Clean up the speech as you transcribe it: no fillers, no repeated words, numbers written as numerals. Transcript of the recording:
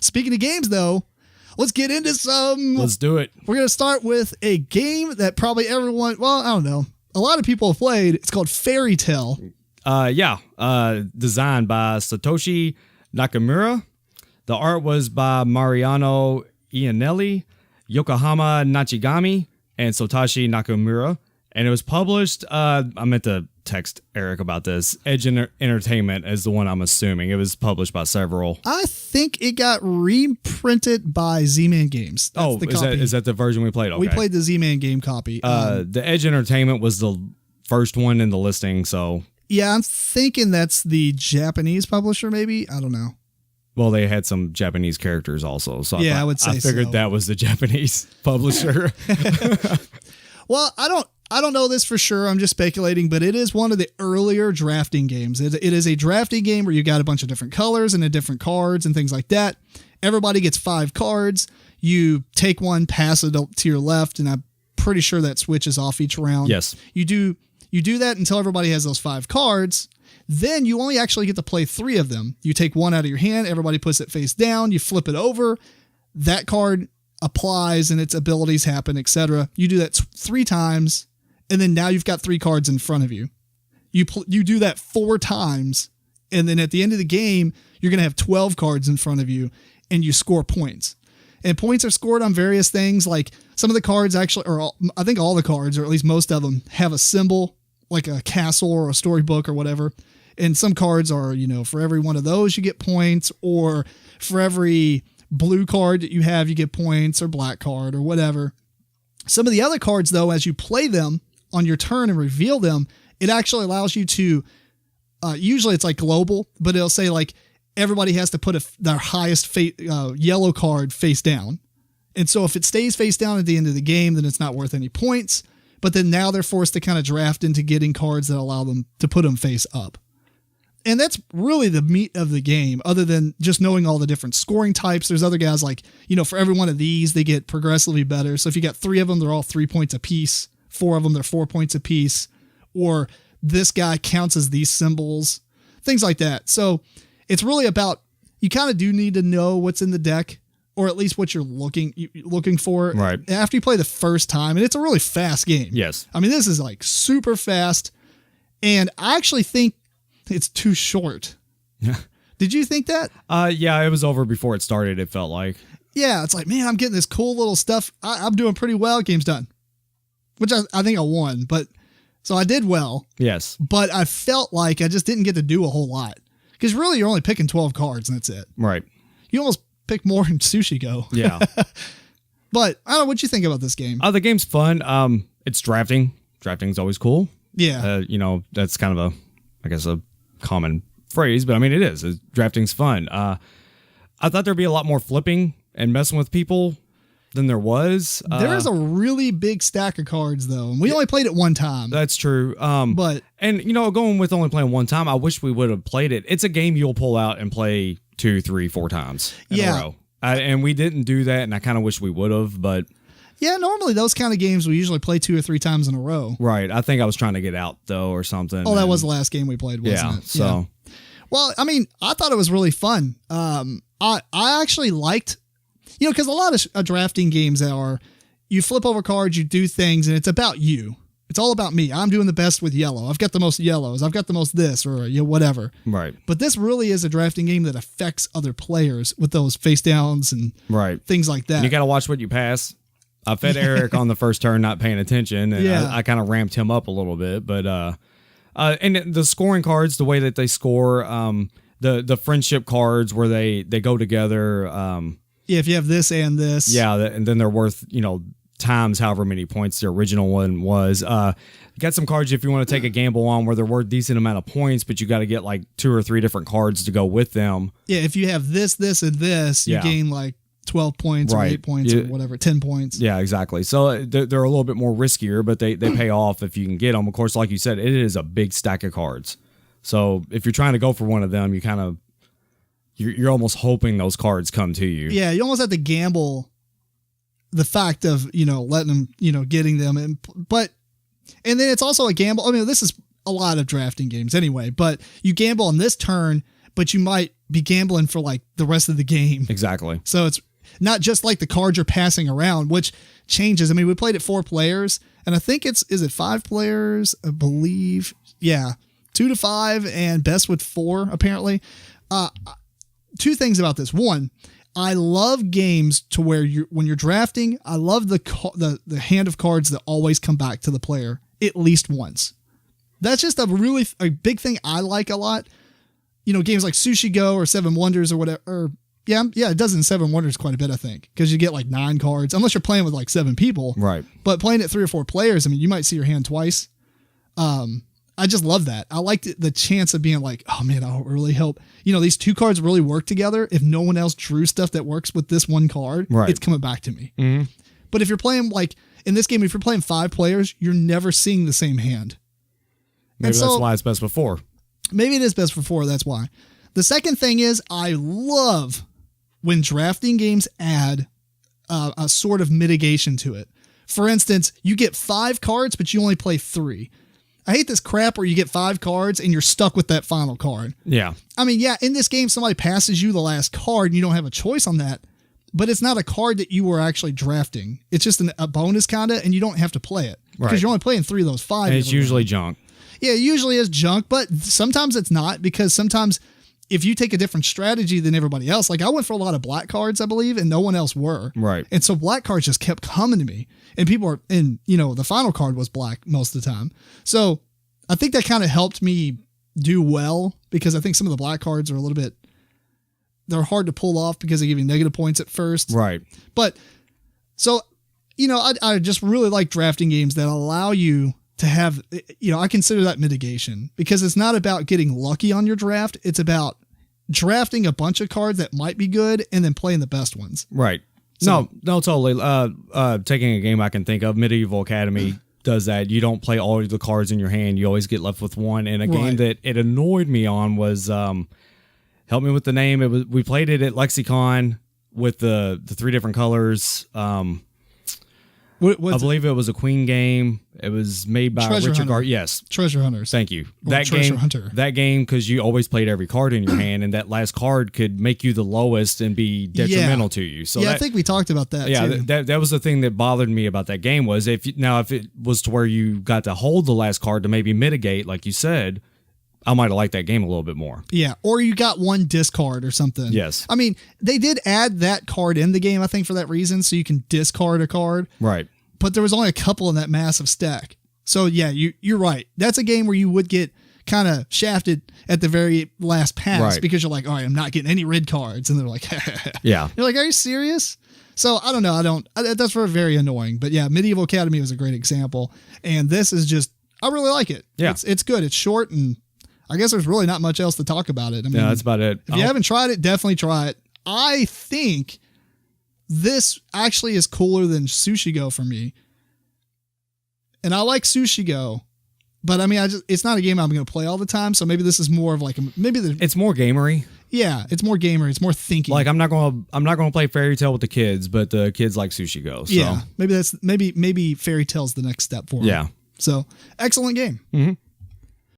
Speaking of games, though, let's get into some. Let's do it. We're going to start with a game that probably everyone, well, I don't know, a lot of people have played. It's called Fairy Tale. Designed by Satoshi Nakamura. The art was by Mariano, Iannelli, Yokohama Nachigami, and Satoshi Nakamura. And it was published, I meant to text Eric about this. Edge Entertainment is the one I'm assuming. It was published by several. I think it got reprinted by Z-Man Games. That's is that the version we played? Okay. We played the Z-Man game copy. The Edge Entertainment was the first one in the listing, so... Yeah, I'm thinking that's the Japanese publisher, maybe? I don't know. Well, they had some Japanese characters also, so yeah, I figured that was the Japanese publisher. Well, I don't know this for sure. I'm just speculating, but it is one of the earlier drafting games. It is a drafting game where you got a bunch of different colors and different cards and things like that. Everybody gets 5 cards. You take one, pass it to your left, and I'm pretty sure that switches off each round. Yes. You do that until everybody has those 5 cards. Then you only actually get to play 3 of them. You take one out of your hand, everybody puts it face down, you flip it over, that card applies and its abilities happen, etc. You do that 3 times, and then now you've got 3 cards in front of you. You do that 4 times, and then at the end of the game, you're going to have 12 cards in front of you, and you score points. And points are scored on various things, like some of the cards actually, I think all the cards, or at least most of them, have a symbol, like a castle or a storybook or whatever. And some cards are, for every one of those you get points, or for every blue card that you have, you get points, or black card or whatever. Some of the other cards, though, as you play them on your turn and reveal them, it actually allows you to, usually it's like global, but it'll say like everybody has to put their highest yellow card face down. And so if it stays face down at the end of the game, then it's not worth any points. But then now they're forced to kind of draft into getting cards that allow them to put them face up. And that's really the meat of the game, other than just knowing all the different scoring types. There's other guys like, for every one of these, they get progressively better. So if you got 3 of them, they're all 3 points apiece. 4 of them, they're 4 points apiece. Or this guy counts as these symbols, things like that. So it's really about, you kind of do need to know what's in the deck, or at least what you're looking for. Right. After you play the first time. And it's a really fast game. Yes. I mean, this is like super fast. And I actually think it's too short. Did you think that? Yeah, it was over before it started, it felt like. Yeah, it's like, man, I'm getting this cool little stuff. I'm doing pretty well. Game's done. Which I think I won. So I did well. Yes. But I felt like I just didn't get to do a whole lot. Because really, you're only picking 12 cards and that's it. Right. You almost pick more in Sushi Go. Yeah. But I don't know what you think about this game. The game's fun. It's drafting. Drafting's always cool. Yeah. That's kind of a common phrase, but I mean, it is. Drafting's fun. I thought there'd be a lot more flipping and messing with people than there was. There is a really big stack of cards, though. And we only played it one time. That's true. Going with only playing one time, I wish we would have played it. It's a game you'll pull out and play 2, 3, 4 times in a row. And we didn't do that, and I kind of wish we would have, but... Yeah, normally those kind of games we usually play 2 or 3 times in a row. Right. I think I was trying to get out, though, or something. Oh, that was the last game we played, wasn't it? So... Yeah. Well, I mean, I thought it was really fun. I actually liked... because a lot of drafting games are, you flip over cards, you do things, and it's about you. It's all about me. I'm doing the best with yellow. I've got the most yellows. I've got the most this, or whatever. Right. But this really is a drafting game that affects other players with those face downs and things like that. And you got to watch what you pass. I fed Eric on the first turn not paying attention, and I kind of ramped him up a little bit. But and the scoring cards, the way that they score, the friendship cards where they go together. If you have this and this. Yeah, and then they're worth, times however many points the original one was. You got some cards if you want to take a gamble on where they're worth decent amount of points, but you got to get like 2 or 3 different cards to go with them. Yeah, if you have this, this, and this, you gain like 12 points or 8 points or whatever, 10 points. Yeah, exactly. So they're a little bit more riskier, but they pay off if you can get them. Of course, like you said, it is a big stack of cards. So if you're trying to go for one of them, you kind of... You're almost hoping those cards come to you. Yeah, you almost have to gamble the fact of, letting them, getting them. And then it's also a gamble. I mean, this is a lot of drafting games anyway, but you gamble on this turn, but you might be gambling for like the rest of the game. Exactly. So it's not just like the cards you're passing around, which changes. I mean, we played it 4 players, and I think is it 5 players? I believe. Yeah. 2 to 5 and best with 4, apparently. 2 things about this. One, I love games to where when you're drafting, I love the hand of cards that always come back to the player at least once. That's just a big thing I like a lot. You know, games like Sushi Go or 7 Wonders or whatever. Yeah, it does in 7 Wonders quite a bit, I think, because you get like 9 cards, unless you're playing with like 7 people. Right. But playing it 3 or 4 players, I mean, you might see your hand twice. I just love that. I like the chance of being like, oh man, I'll really help. You know, these 2 cards really work together. If no one else drew stuff that works with this 1 card, it's coming back to me. Mm-hmm. But if you're playing like in this game, if you're playing 5 players, you're never seeing the same hand. Maybe that's why it's best for 4. Maybe it is best for 4. That's why. The second thing is I love when drafting games add a sort of mitigation to it. For instance, you get 5 cards, but you only play 3. I hate this crap where you get 5 cards and you're stuck with that final card. Yeah. I mean, yeah, in this game, somebody passes you the last card and you don't have a choice on that, but it's not a card that you were actually drafting. It's just a bonus kind of, and you don't have to play it because you're only playing 3 of those 5. And it's usually junk. Yeah, it usually is junk, but sometimes it's not, because sometimes if you take a different strategy than everybody else, like I went for a lot of black cards, I believe, and no one else were. Right. And so black cards just kept coming to me, and the final card was black most of the time. So I think that kind of helped me do well, because I think some of the black cards are a little bit, they're hard to pull off because they give you negative points at first. Right. But so, I just really like drafting games that allow you to have, I consider that mitigation, because it's not about getting lucky on your draft. It's about drafting a bunch of cards that might be good and then playing the best ones. Right. So, no, totally. Taking a game I can think of, Medieval Academy does that. You don't play all of the cards in your hand. You always get left with 1. And a game that it annoyed me on was, help me with the name. We played it at Lexicon with the 3 different colors. I believe it was a Queen game. It was made by Richard Gar. Yes. Treasure Hunters. Thank you. That game, because you always played every card in your hand, and that last card could make you the lowest and be detrimental to you. So I think we talked about that. Yeah, too. That was the thing that bothered me about that game was if it was to where you got to hold the last card to maybe mitigate, like you said, I might have liked that game a little bit more. Yeah, or you got 1 discard or something. Yes. I mean, they did add that card in the game, I think, for that reason, so you can discard a card. Right. But there was only a couple in that massive stack. So yeah, you're right. That's a game where you would get kind of shafted at the very last pass, because you're like, all right, I'm not getting any red cards. And they're like, yeah. You're like, are you serious? So I don't know. That's very annoying. But yeah, Medieval Academy was a great example. And this is just, I really like it. Yeah. It's good. It's short, and I guess there's really not much else to talk about it. I mean, that's about it. If you haven't tried it, definitely try it. I think this actually is cooler than Sushi Go for me. And I like Sushi Go, but I mean, it's not a game I'm going to play all the time. So maybe this is more of like it's more gamery. Yeah, it's more gamer. It's more thinking. Like I'm not going to play Fairy Tale with the kids, but the kids like Sushi Go. So. Yeah, maybe Fairy Tale's the next step for them. Yeah. So excellent game. Mm-hmm.